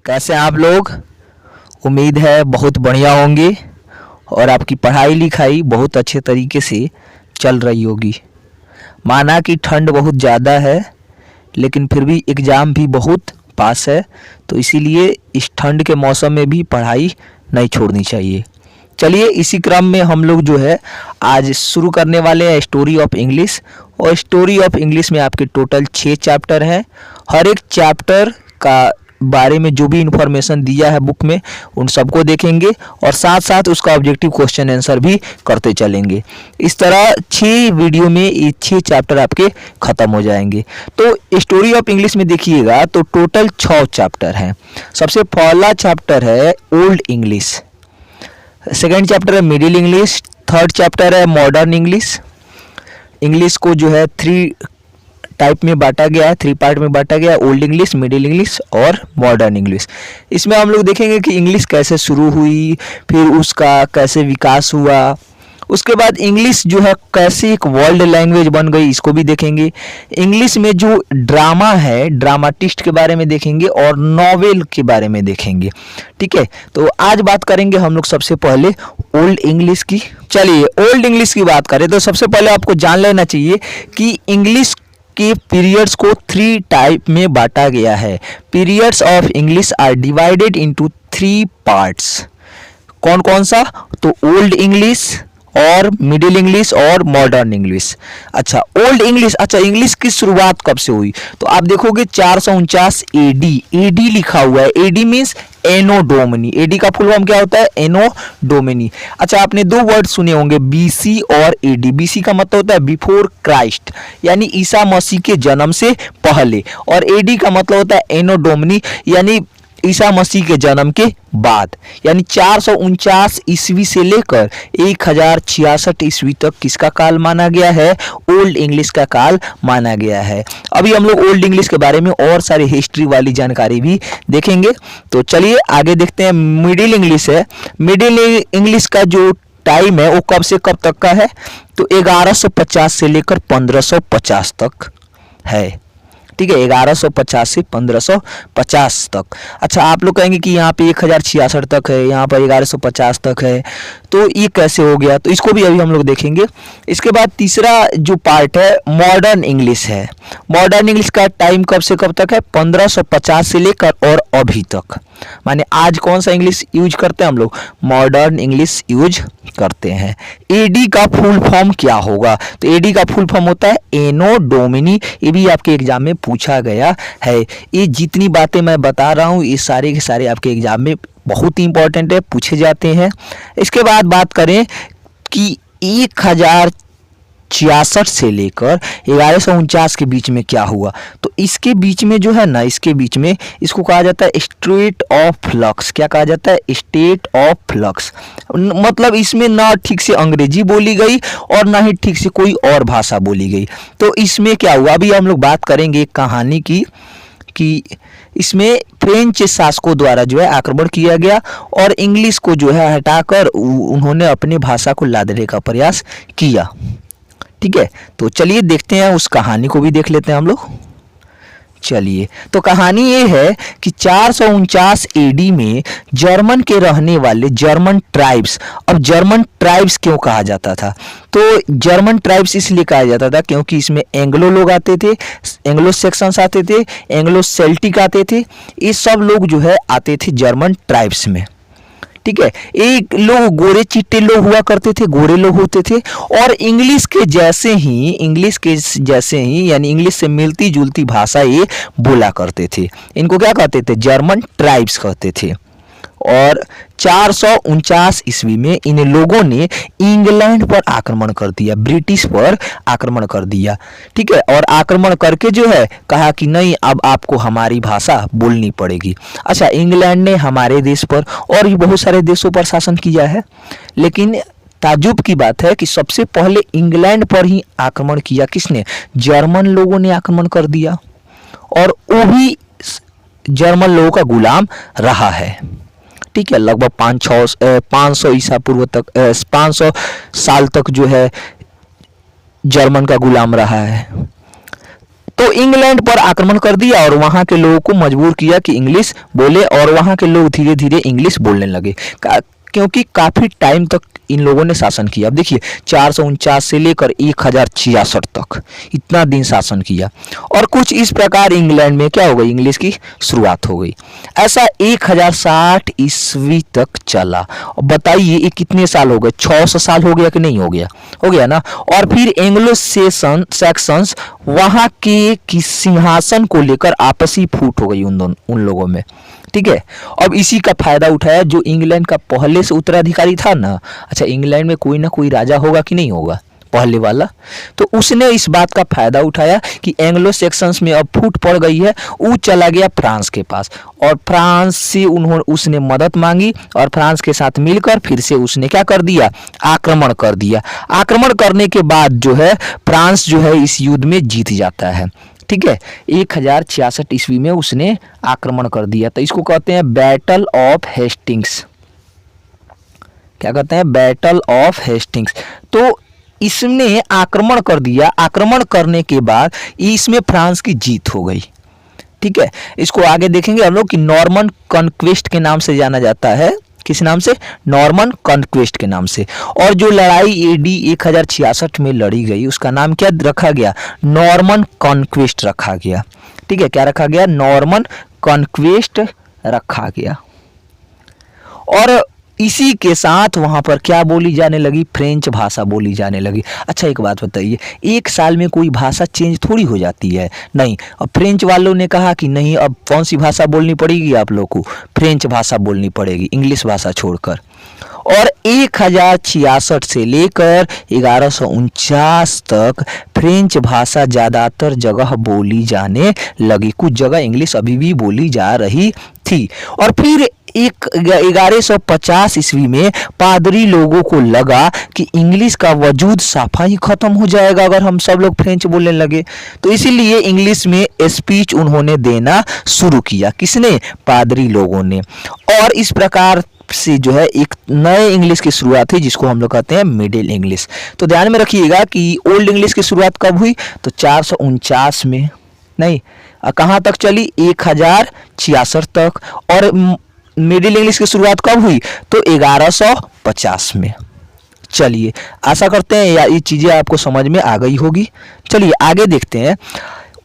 कैसे हैं आप लोग। उम्मीद है बहुत बढ़िया होंगे और आपकी पढ़ाई लिखाई बहुत अच्छे तरीके से चल रही होगी। माना कि ठंड बहुत ज़्यादा है लेकिन फिर भी एग्ज़ाम भी बहुत पास है, तो इसीलिए इस ठंड के मौसम में भी पढ़ाई नहीं छोड़नी चाहिए। चलिए इसी क्रम में हम लोग जो है आज शुरू करने वाले हैं स्टोरी ऑफ इंग्लिश। और स्टोरी ऑफ इंग्लिश में आपके टोटल 6 चैप्टर हैं। हर एक चैप्टर का बारे में जो भी इंफॉर्मेशन दिया है बुक में उन सबको देखेंगे और साथ साथ उसका ऑब्जेक्टिव क्वेश्चन आंसर भी करते चलेंगे। इस तरह 6 वीडियो में ये 6 चैप्टर आपके ख़त्म हो जाएंगे। तो स्टोरी ऑफ इंग्लिश में देखिएगा तो टोटल 6 चैप्टर हैं। सबसे पहला चैप्टर है ओल्ड इंग्लिश, सेकेंड चैप्टर है मिडिल इंग्लिश, थर्ड चैप्टर है मॉडर्न इंग्लिश। इंग्लिश को जो है 3 टाइप में बांटा गया है, 3 पार्ट में बांटा गया है, ओल्ड इंग्लिश, मिडिल इंग्लिश और मॉडर्न इंग्लिश। इसमें हम लोग देखेंगे कि इंग्लिश कैसे शुरू हुई, फिर उसका कैसे विकास हुआ, उसके बाद इंग्लिश जो है कैसे एक वर्ल्ड लैंग्वेज बन गई, इसको भी देखेंगे। इंग्लिश में जो ड्रामा है, ड्रामाटिस्ट के बारे में देखेंगे और नॉवेल के बारे में देखेंगे। ठीक है, तो आज बात करेंगे हम लोग सबसे पहले ओल्ड इंग्लिश की। चलिए ओल्ड इंग्लिश की बात करें तो सबसे पहले आपको जान लेना चाहिए कि इंग्लिश के पीरियड्स को 3 टाइप में बांटा गया है। Periods of English are divided into 3 parts. कौन कौन सा? तो ओल्ड इंग्लिश और मिडिल इंग्लिश और मॉडर्न इंग्लिश। अच्छा ओल्ड इंग्लिश, अच्छा इंग्लिश की शुरुआत कब से हुई? तो आप देखोगे 449 एडी, एडी लिखा हुआ है। एडी मीन्स एनो डोमिनी। एडी का फुल फॉर्म क्या होता है? एनो डोमिनी। अच्छा आपने 2 वर्ड सुने होंगे बीसी और एडी। बीसी का मतलब होता है बिफोर क्राइस्ट, यानी ईसा मसीह के जन्म से पहले, और एडी का मतलब होता है एनो डोमिनी, यानी ईसा मसीह के जन्म के बाद। यानी 449 ईस्वी से लेकर 1066 ईस्वी तक किसका काल माना गया है? ओल्ड इंग्लिश का काल माना गया है। अभी हम लोग ओल्ड इंग्लिश के बारे में और सारी हिस्ट्री वाली जानकारी भी देखेंगे। तो चलिए आगे देखते हैं। मिडिल इंग्लिश है। मिडिल इंग्लिश का जो टाइम है वो कब से कब तक का है? तो 1150 से लेकर 1550 तक है। ठीक है, 1150 से 1550 तक। अच्छा आप लोग कहेंगे कि यहाँ पे 1066 तक है, यहाँ पर 1150 तक है, तो ये कैसे हो गया? तो इसको भी अभी हम लोग देखेंगे। इसके बाद तीसरा जो पार्ट है मॉडर्न इंग्लिश है। मॉडर्न इंग्लिश का टाइम कब से कब तक है? 1550 से लेकर और अभी तक। माने आज कौन सा इंग्लिश यूज करते हैं हम लोग? मॉडर्न इंग्लिश यूज करते हैं। एडी का फुल फॉर्म क्या होगा? तो एडी का फुल फॉर्म होता है एनो डोमिनी। ये भी आपके एग्जाम में पूछा गया है। ये जितनी बातें मैं बता रहा हूँ ये सारे के सारे आपके एग्जाम में बहुत ही इंपॉर्टेंट है, पूछे जाते हैं। इसके बाद बात करें कि 1066 से लेकर 1149 के बीच में क्या हुआ? तो इसके बीच में जो है ना, इसके बीच में इसको कहा जाता है स्टेट ऑफ फ्लक्स। क्या कहा जाता है? State of flux. मतलब इसमें ना ठीक से अंग्रेजी बोली गई और ना ही ठीक से कोई और भाषा बोली गई। तो इसमें क्या हुआ? अभी हम लोग बात करेंगे कहानी की कि इसमें फ्रेंच शासकों द्वारा जो है आक्रमण किया गया और इंग्लिश को जो है हटाकर उन्होंने अपनी भाषा को लादने का प्रयास किया। ठीक है, तो चलिए देखते हैं, उस कहानी को भी देख लेते हैं हम लोग। चलिए तो कहानी ये है कि 449 एडी में जर्मन के रहने वाले जर्मन ट्राइब्स। अब जर्मन ट्राइब्स क्यों कहा जाता था? तो जर्मन ट्राइब्स इसलिए कहा जाता था क्योंकि इसमें एंग्लो लोग आते थे, एंग्लो सेक्शंस आते थे, एंग्लो सेल्टिक आते थे। ये सब लोग जो है आते थे जर्मन ट्राइब्स में। ठीक है, एक लोग गोरे चिट्टे लोग हुआ करते थे, गोरे लोग होते थे और इंग्लिश के जैसे ही यानी इंग्लिश से मिलती जुलती भाषा ये बोला करते थे। इनको क्या कहते थे? जर्मन ट्राइब्स कहते थे। और 449 ईस्वी में इन लोगों ने इंग्लैंड पर आक्रमण कर दिया, ब्रिटिश पर आक्रमण कर दिया। ठीक है, और आक्रमण करके जो है कहा कि नहीं अब आपको हमारी भाषा बोलनी पड़ेगी। अच्छा इंग्लैंड ने हमारे देश पर और भी बहुत सारे देशों पर शासन किया है, लेकिन ताज्जुब की बात है कि सबसे पहले इंग्लैंड पर ही आक्रमण किया किसने? जर्मन लोगों ने आक्रमण कर दिया और वो भी जर्मन लोगों का गुलाम रहा है। ठीक है, लगभग 500 ईसा पूर्व तक 500 साल तक जो है जर्मन का गुलाम रहा है। तो इंग्लैंड पर आक्रमण कर दिया और वहां के लोगों को मजबूर किया कि इंग्लिश बोले, और वहां के लोग धीरे धीरे इंग्लिश बोलने लगे क्योंकि काफी टाइम तक इन लोगों ने शासन किया। अब देखिए 449 से लेकर 1066 तक इतना दिन शासन किया, और कुछ इस प्रकार इंग्लैंड में क्या हो गई, इंग्लिश की शुरुआत हो गई। ऐसा 1060 ईस्वी तक चला। अब बताइए ये कितने साल हो गए, 600 साल हो गया कि नहीं हो गया, हो गया ना। और फिर एंग्लो सैक्सन्स वहां के सिंहासन को लेकर आपसी फूट हो गई उन लोगों में, ठीक है। अब इसी का फायदा उठाया जो इंग्लैंड का पहले से उत्तराधिकारी था ना। अच्छा, इंग्लैंड में कोई ना कोई राजा होगा कि नहीं होगा पहले वाला, तो उसने इस बात का फायदा उठाया कि एंग्लो सेक्शंस में अब फूट पड़ गई है। वो चला गया फ्रांस के पास, और फ्रांस से उसने मदद मांगी, और फ्रांस के साथ मिलकर फिर से उसने क्या कर दिया, आक्रमण कर दिया। आक्रमण करने के बाद जो है फ्रांस जो है इस युद्ध में जीत जाता है, ठीक है। 1066 ईस्वी में उसने आक्रमण कर दिया। तो इसको कहते हैं बैटल ऑफ हेस्टिंग्स। क्या कहते हैं, बैटल ऑफ हेस्टिंग्स। तो इसने आक्रमण कर दिया। आक्रमण करने के बाद इसमें फ्रांस की जीत हो गई, ठीक है। इसको आगे देखेंगे हम लोग कि नॉर्मन कॉन्क्वेस्ट के नाम से जाना जाता है। किस नाम से, नॉर्मन कॉन्क्वेस्ट के नाम से। और जो लड़ाई एडी 1066 में लड़ी गई उसका नाम क्या रखा गया, नॉर्मन कॉन्क्वेस्ट रखा गया, ठीक है। क्या रखा गया, नॉर्मन कॉन्क्वेस्ट रखा गया। और इसी के साथ वहां पर क्या बोली जाने लगी, फ्रेंच भाषा बोली जाने लगी। अच्छा एक बात बताइए, एक साल में कोई भाषा चेंज थोड़ी हो जाती है, नहीं। अब फ्रेंच वालों ने कहा कि नहीं, अब कौन सी भाषा बोलनी पड़ेगी आप लोग को, फ्रेंच भाषा बोलनी पड़ेगी, इंग्लिश भाषा छोड़कर। और 1066 से लेकर 1149 तक फ्रेंच भाषा ज़्यादातर जगह बोली जाने लगी। कुछ जगह इंग्लिश अभी भी बोली जा रही थी। और फिर 1150 ईस्वी में पादरी लोगों को लगा कि इंग्लिश का वजूद साफा ही खत्म हो जाएगा अगर हम सब लोग फ्रेंच बोलने लगे। तो इसीलिए इंग्लिश में स्पीच उन्होंने देना शुरू किया। किसने, पादरी लोगों ने। और इस प्रकार से जो है एक नए इंग्लिश की शुरुआत हुई जिसको हम लोग कहते हैं मिडिल इंग्लिश। तो ध्यान में रखिएगा कि ओल्ड इंग्लिश की शुरुआत कब हुई, तो 449 में, नहीं कहाँ तक चली, 1066 तक। और मिडिल इंग्लिश की शुरुआत कब हुई, तो 1150 में। चलिए आशा करते हैं ये चीज़ें आपको समझ में आ गई होगी। चलिए आगे देखते हैं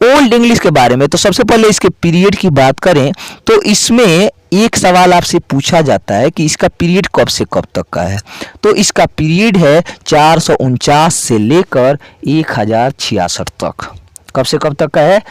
ओल्ड इंग्लिश के बारे में। तो सबसे पहले इसके पीरियड की बात करें तो इसमें एक सवाल आपसे पूछा जाता है कि इसका पीरियड कब से कब तक का है। तो इसका पीरियड है 449 से लेकर 1066 तक। कब से कब तक का है,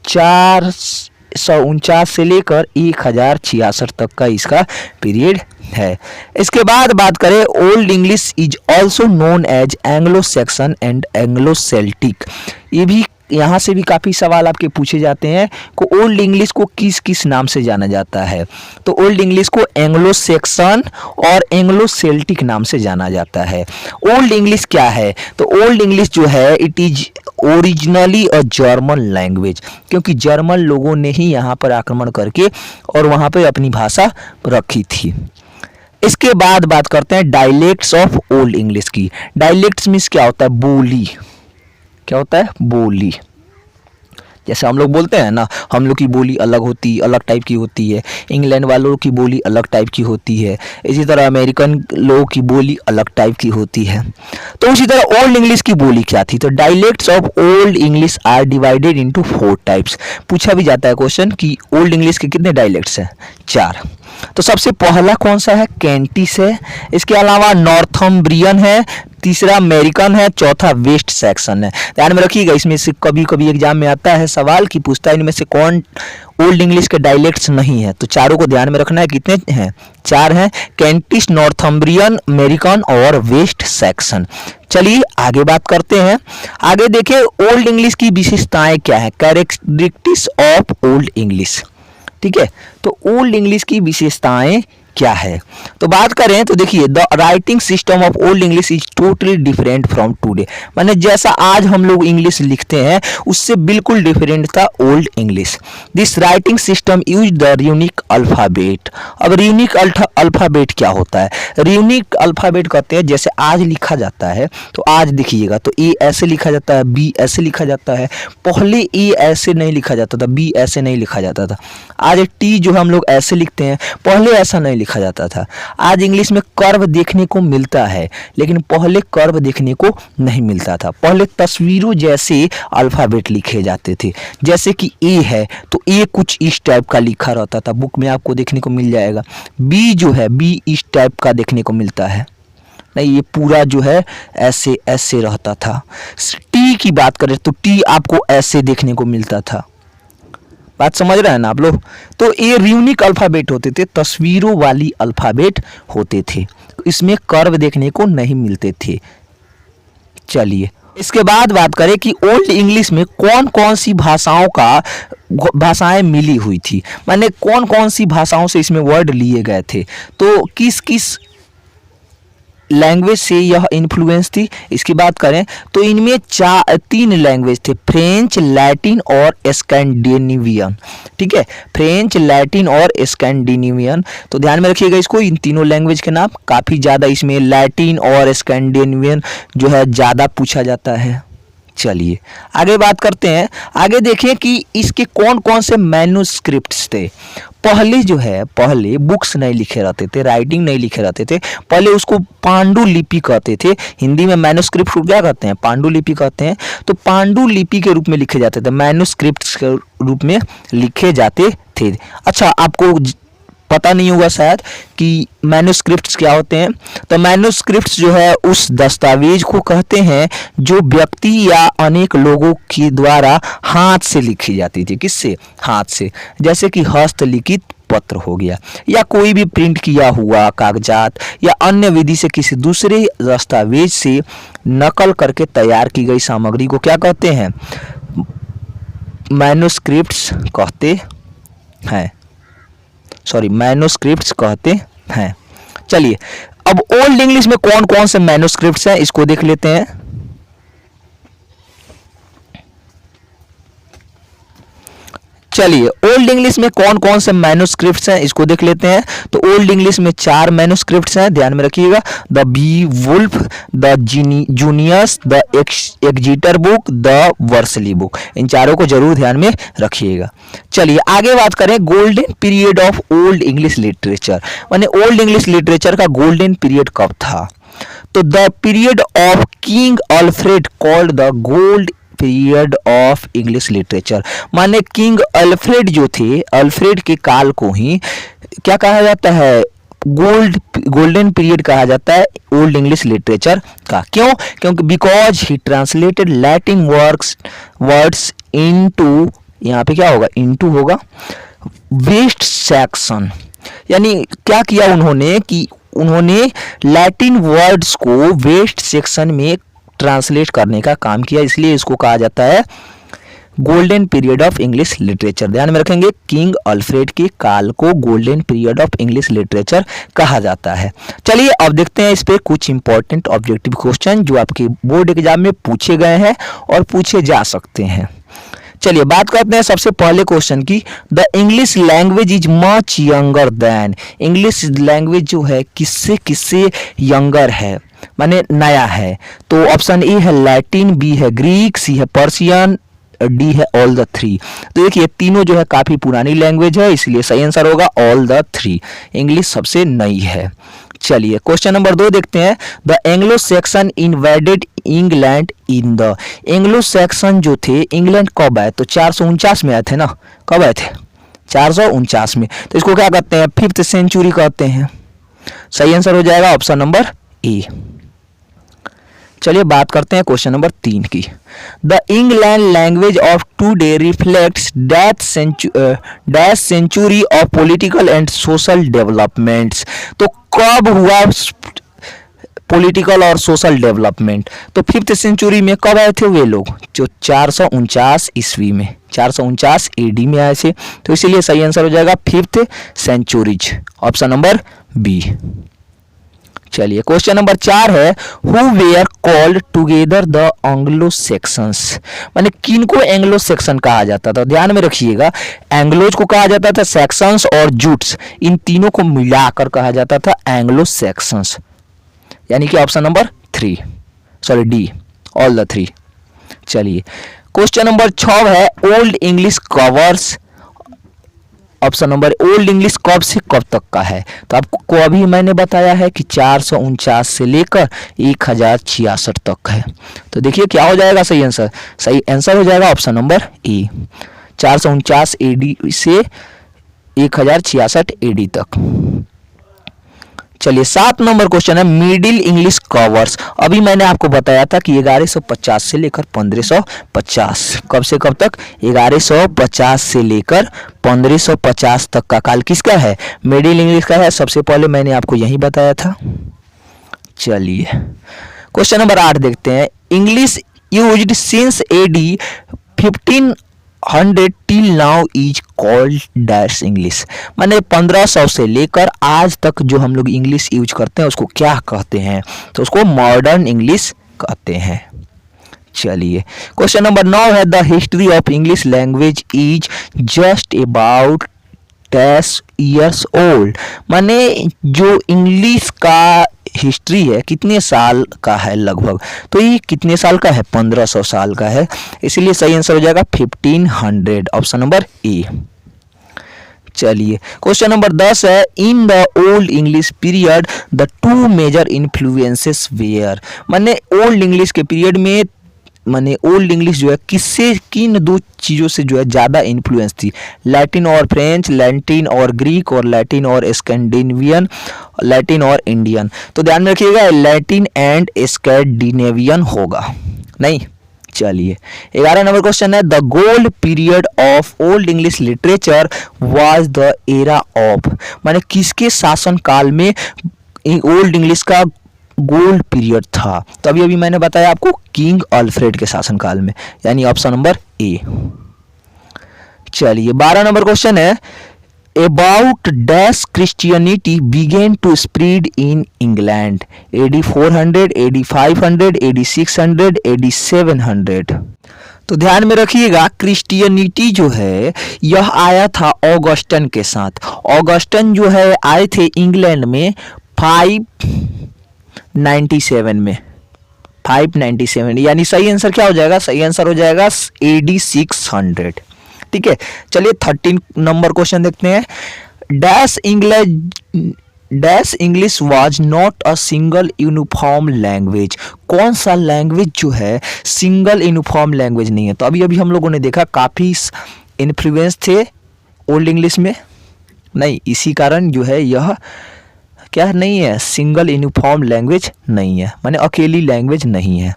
449 से लेकर 1066 तक का इसका पीरियड है। इसके बाद बात करें, old English is also known as Anglo Saxon and Anglo Celtic. ये भी यहाँ से भी काफ़ी सवाल आपके पूछे जाते हैं कि ओल्ड इंग्लिश को किस किस नाम से जाना जाता है। तो ओल्ड इंग्लिश को एंग्लो सैक्सन और एंग्लो सेल्टिक नाम से जाना जाता है। ओल्ड इंग्लिश क्या है, तो ओल्ड इंग्लिश जो है it is originally a German language, क्योंकि जर्मन लोगों ने ही यहाँ पर आक्रमण करके और वहाँ पर अपनी भाषा रखी थी। इसके बाद बात करते हैं डायलेक्ट्स ऑफ ओल्ड इंग्लिश की। डायलेक्ट्स मीन्स क्या होता है, बोली। क्या होता है, बोली। जैसे हम लोग बोलते हैं ना, हम लोग की बोली अलग होती, अलग टाइप की होती है। इंग्लैंड वालों की बोली अलग टाइप की होती है। इसी तरह अमेरिकन लोगों की बोली अलग टाइप की होती है। तो उसी तरह ओल्ड इंग्लिश की बोली क्या थी, तो dialects of old English are divided into 4 types. पूछा भी जाता है क्वेश्चन कि ओल्ड इंग्लिश के कितने डायलेक्ट्स हैं, 4। तो सबसे पहला कौन सा है, कैंटिस है। इसके अलावा नॉर्थम्ब्रियन है, तीसरा अमेरिकन है, चौथा वेस्ट सैक्सन है। ध्यान में रखिएगा, इसमें से कभी कभी एग्जाम में आता है सवाल कि पूछता है इनमें से कौन ओल्ड इंग्लिश के डायलेक्ट्स नहीं है। तो चारों को ध्यान में रखना है, कितने हैं, 4 हैं, कैंटिस, नॉर्थम्ब्रियन, अमेरिकन और वेस्ट सैक्सन। चलिए आगे बात करते हैं। आगे देखिए ओल्ड इंग्लिश की विशेषताएं क्या है, कैरेक्टरिस्टिक्स ऑफ ओल्ड इंग्लिश। ठीक है, तो ओल्ड इंग्लिश की विशेषताएं क्या है। तो बात करें तो देखिए, the writing system of old English is totally different from today. माने जैसा आज हम लोग इंग्लिश लिखते हैं उससे बिल्कुल डिफरेंट था old English. This writing system use the unique alphabet. अब यूनिक अल्फाबेट क्या होता है? यूनिक अल्फाबेट कहते हैं जैसे आज लिखा जाता है, तो आज देखिएगा तो ए ऐसे लिखा जाता है, बी ऐसे लिखा जाता है। पहले ए ऐसे नहीं लिखा जाता था, बी ऐसे नहीं लिखा जाता था। आज टी जो हम लोग ऐसे लिखते हैं, पहले ऐसा नहीं लिखा जाता था। आज इंग्लिश में कर्व देखने को मिलता है, लेकिन पहले कर्व देखने को नहीं मिलता था। पहले तस्वीरों जैसे अल्फाबेट लिखे जाते थे। जैसे कि ए है तो ए कुछ इस टाइप का लिखा रहता था, बुक में आपको देखने को मिल जाएगा। बी जो है, बी इस टाइप का देखने को मिलता है, नहीं ये पूरा जो है ऐसे ऐसे रहता था। टी की बात करें तो टी आपको ऐसे देखने को मिलता था। बात समझ रहे हैं ना आप लोग? तो ये यूनिक अल्फाबेट होते थे, तस्वीरों वाली अल्फाबेट होते थे, इसमें कर्व देखने को नहीं मिलते थे। चलिए इसके बाद बात करें कि ओल्ड इंग्लिश में कौन कौन सी भाषाएं मिली हुई थी, माने कौन कौन सी भाषाओं से इसमें वर्ड लिए गए थे, तो किस किस लैंग्वेज से यह इन्फ्लुएंस थी। इसकी बात करें तो इनमें तीन लैंग्वेज थे, फ्रेंच, लैटिन और स्कैंडिनेवियन। ठीक है, फ्रेंच, लैटिन और स्कैंडिनेवियन। तो ध्यान में रखिएगा इसको, इन तीनों लैंग्वेज के नाम। काफ़ी ज़्यादा इसमें लैटिन और स्कैंडिनेवियन जो है ज़्यादा पूछा जाता है। चलिए आगे बात करते हैं। आगे देखें कि इसके कौन कौन से मैन्युस्क्रिप्ट्स थे। पहले जो है, पहले बुक्स नहीं लिखे रहते थे, राइटिंग नहीं लिखे रहते थे, पहले उसको पांडुलिपि कहते थे। हिंदी में मैन्युस्क्रिप्ट को क्या कहते हैं? पांडुलिपि कहते हैं। तो पांडुलिपि के रूप में लिखे जाते थे, मैन्युस्क्रिप्ट्स के रूप में लिखे जाते थे। अच्छा, आपको पता नहीं होगा शायद कि मैन्युस्क्रिप्ट्स क्या होते हैं। तो मैन्युस्क्रिप्ट्स जो है उस दस्तावेज को कहते हैं जो व्यक्ति या अनेक लोगों के द्वारा हाथ से लिखी जाती थी। किससे? हाथ से। जैसे कि हस्तलिखित पत्र हो गया, या कोई भी प्रिंट किया हुआ कागजात, या अन्य विधि से किसी दूसरे दस्तावेज से नकल करके तैयार की गई सामग्री को क्या कहते हैं? मैन्युस्क्रिप्ट्स कहते हैं। मैन्युस्क्रिप्ट्स कहते हैं। चलिए अब ओल्ड इंग्लिश में कौन कौन से मैन्युस्क्रिप्ट्स हैं इसको देख लेते हैं। चलिए ओल्ड इंग्लिश में कौन कौन से मैन्युस्क्रिप्ट्स हैं इसको देख लेते हैं। तो ओल्ड इंग्लिश में 4 मैन्युस्क्रिप्ट्स हैं, ध्यान में रखिएगा। The Beowulf, the Junius, the Exeter book, the Vercelli book. इन चारों को जरूर ध्यान में रखिएगा। चलिए आगे बात करें golden period of old English literature, माने ओल्ड इंग्लिश लिटरेचर का गोल्डन पीरियड कब था? तो the period of king Alfred called the gold period of English literature. माने किंग अल्फ्रेड जो थे, अल्फ्रेड के काल को ही क्या कहा जाता है? गोल्डन पीरियड कहा जाता है ओल्ड इंग्लिश लिटरेचर का। क्यों? क्योंकि because he translated Latin words into, यहाँ पे क्या होगा? इनटू होगा वेस्ट सेक्शन। यानी क्या किया उन्होंने कि उन्होंने लैटिन वर्ड्स को वेस्ट सेक्शन में ट्रांसलेट करने का काम किया, इसलिए इसको कहा जाता है golden period of English literature. ध्यान में रखेंगे, किंग अल्फ्रेड के काल को golden period of English literature कहा जाता है। चलिए अब देखते हैं इस पे कुछ इंपॉर्टेंट ऑब्जेक्टिव क्वेश्चन जो आपके बोर्ड एग्जाम में पूछे गए हैं और पूछे जा सकते हैं। चलिए बात करते हैं सबसे पहले क्वेश्चन की। The English language is much younger than. English language जो है किससे किससे यंगर है, माने नया है। तो ऑप्शन ए है लैटिन, बी है ग्रीक, सी है पर्शियन, डी है ऑल द थ्री। तो देखिए तीनों जो है काफी पुरानी लैंग्वेज है, इसलिए सही आंसर होगा ऑल द थ्री। इंग्लिश सबसे नई है। चलिए क्वेश्चन नंबर 2 देखते हैं। The Anglo Saxon invaded England in the. Anglo Saxon जो थे इंग्लैंड कब आए? तो 449 में आए थे ना। कब आए थे? 449 में। तो इसको क्या कहते हैं? 5th सेंचुरी कहते हैं। सही आंसर हो जाएगा ऑप्शन नंबर ए। चलिए बात करते हैं क्वेश्चन नंबर 3 की। The England language of today reflects dash century of political and social developments. तो कब हुआ पॉलिटिकल और सोशल डेवलपमेंट। तो 5th सेंचुरी में कब आए थे वे लोग? जो 449 ईस्वी में, 449 AD में आए थे। तो इसीलिए सही आंसर हो जाएगा 5th centuries, option number B. चलिए क्वेश्चन नंबर 4 है, who were called together the Anglo Saxons, माने किन को एंग्लो सेक्शन कहा जाता था? ध्यान में रखिएगा, एंग्लोज को कहा जाता था सेक्शंस, और जूट्स, इन तीनों को मिलाकर कहा जाता था एंग्लो सेक्शंस, यानी कि option number 3, sorry D, all the 3। चलिए क्वेश्चन नंबर 6 है, old English covers, option number old English कब से कब तक का है? तो आपको अभी मैंने बताया है कि 449 से लेकर 1066 तक है। तो देखिए क्या हो जाएगा सही आंसर? सही आंसर हो जाएगा ऑप्शन नंबर ए, 449 AD से 1066 AD तक। चलिए 7 नंबर क्वेश्चन है, मिडिल इंग्लिश कवर्स। अभी मैंने आपको बताया था कि 1150 से लेकर 1550, कब से कब तक? 1150 से लेकर 1550 तक का काल किसका है? मिडिल इंग्लिश का है। सबसे पहले मैंने आपको यही बताया था। चलिए क्वेश्चन नंबर 8 देखते हैं, English used since AD 1500 till now is called dash English, माने 1500 से लेकर आज तक जो हम लोग इंग्लिश यूज करते हैं उसको क्या कहते हैं? तो उसको मॉडर्न इंग्लिश कहते हैं। चलिए क्वेश्चन नंबर 9 है, the history of English language is just about dash years old, माने जो इंग्लिश का हिस्ट्री है कितने साल का है लगभग? तो ये कितने साल का है? 1500 साल का है। इसलिए सही आंसर हो जाएगा 1500, ऑप्शन नंबर ए। चलिए क्वेश्चन नंबर 10 है, in the old English period the 2 major influences were, माने ओल्ड इंग्लिश के पीरियड में, माने ओल्ड इंग्लिश जो है किससे, किन 2 चीज़ों से जो है ज़्यादा इन्फ्लुएंस थी? लैटिन और फ्रेंच, लैटिन और ग्रीक, और लैटिन और स्कैंडिनेवियन, लैटिन और इंडियन। तो ध्यान में रखिएगा लैटिन एंड स्कैंडिनेवियन होगा, नहीं। चलिए 11 नंबर क्वेश्चन है, the gold period of old English literature was the era of, माने किसके शासन काल में ओल्ड इंग्लिश का गोल्ड पीरियड था? तो अभी मैंने बताया आपको किंग अल्फ्रेड के शासनकाल में, यानी ऑप्शन नंबर ए। चलिए 12 नंबर क्वेश्चन है, about dash Christianity began to spread in England AD 400, AD 500, AD 600, AD 700। तो ध्यान में रखिएगा क्रिश्चियनिटी जो है यह आया था ऑगस्टन के साथ। ऑगस्टन जो है आए थे इंग्लैंड में 597 में, 597, यानी सही आंसर क्या हो जाएगा? सही आंसर हो जाएगा AD 600। ठीक है, चलिए 13 नंबर क्वेश्चन देखते हैं, dash English was not a single uniform language, कौन सा लैंग्वेज जो है सिंगल यूनिफॉर्म लैंग्वेज नहीं है? तो अभी हम लोगों ने देखा काफ़ी इन्फ्लुएंस थे ओल्ड इंग्लिश में, नहीं, इसी कारण जो है यह क्या नहीं है? सिंगल यूनिफॉर्म लैंग्वेज नहीं है, माने अकेली लैंग्वेज नहीं है।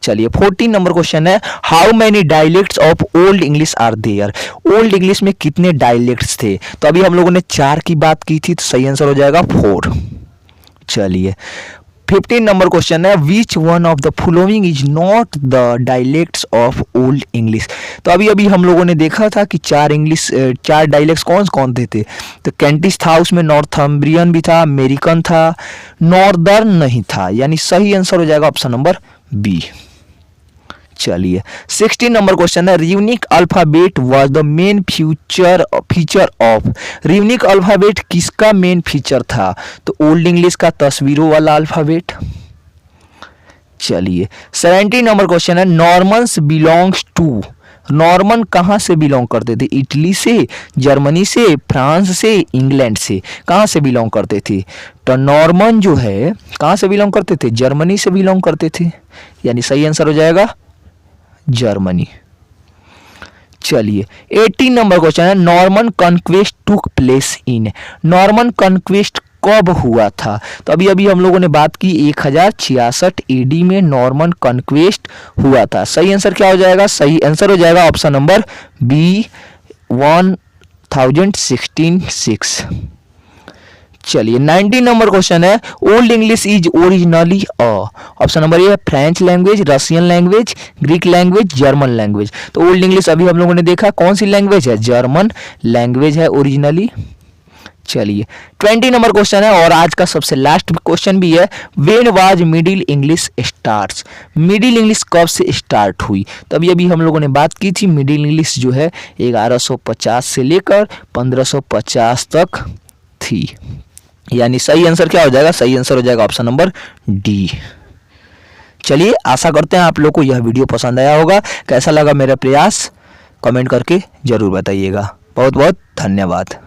चलिए 14 नंबर क्वेश्चन है, how many dialects of old English are there, old English में कितने डायलेक्ट्स थे? तो अभी हम लोगों ने 4 की बात की थी, तो सही आंसर हो जाएगा 4। चलिए 15 नंबर क्वेश्चन है, which one of the following is not the dialects of old English. तो अभी हम लोगों ने देखा था कि 4 डायलेक्ट्स कौन कौन थे? तो कैंटिश था, उसमें नॉर्थम्ब्रियन भी था, अमेरिकन था, नॉर्दर्न नहीं था, यानी सही आंसर हो जाएगा ऑप्शन नंबर बी। चलिए 16 नंबर क्वेश्चन है, unique alphabet was the main feature of, unique alphabet किसका मेन फीचर था? तो ओल्ड इंग्लिश का तस्वीरों वाला अल्फाबेट। चलिए 17 नंबर क्वेश्चन है, नॉर्मन्स बिलोंग्स टू, नॉर्मन कहाँ से बिलोंग करते थे? इटली से, जर्मनी से, फ्रांस से, इंग्लैंड से, कहाँ से बिलोंग करते थे? तो नॉर्मन जो है कहाँ से बिलोंग करते थे? जर्मनी से बिलोंग करते थे, यानी सही आंसर हो जाएगा जर्मनी। चलिए 18 नंबर क्वेश्चन है, Norman conquest took place in, Norman conquest कब हुआ था? तो अभी हम लोगों ने बात की 1066 AD में नॉर्मन कॉन्क्वेस्ट हुआ था। सही आंसर क्या हो जाएगा? सही आंसर हो जाएगा ऑप्शन नंबर बी 1016। चलिए 19 नंबर क्वेश्चन है, old English is originally option number A है French language, Russian language, Greek language, German language. तो ओल्ड इंग्लिश अभी हम लोगों ने देखा कौन सी लैंग्वेज है, जर्मन लैंग्वेज है ओरिजिनली। चलिए 20 नंबर क्वेश्चन है और आज का सबसे लास्ट क्वेश्चन भी है, when was middle English starts, middle English कब से स्टार्ट हुई। तो अभी हम लोगों ने बात की थी मिडिल इंग्लिश जो है 1150 से लेकर 1550 तक थी, यानी सही आंसर क्या हो जाएगा, सही आंसर हो जाएगा ऑप्शन नंबर डी। चलिए आशा करते हैं आप लोग को यह वीडियो पसंद आया होगा, कैसा लगा मेरा प्रयास कमेंट करके जरूर बताइएगा। बहुत बहुत धन्यवाद।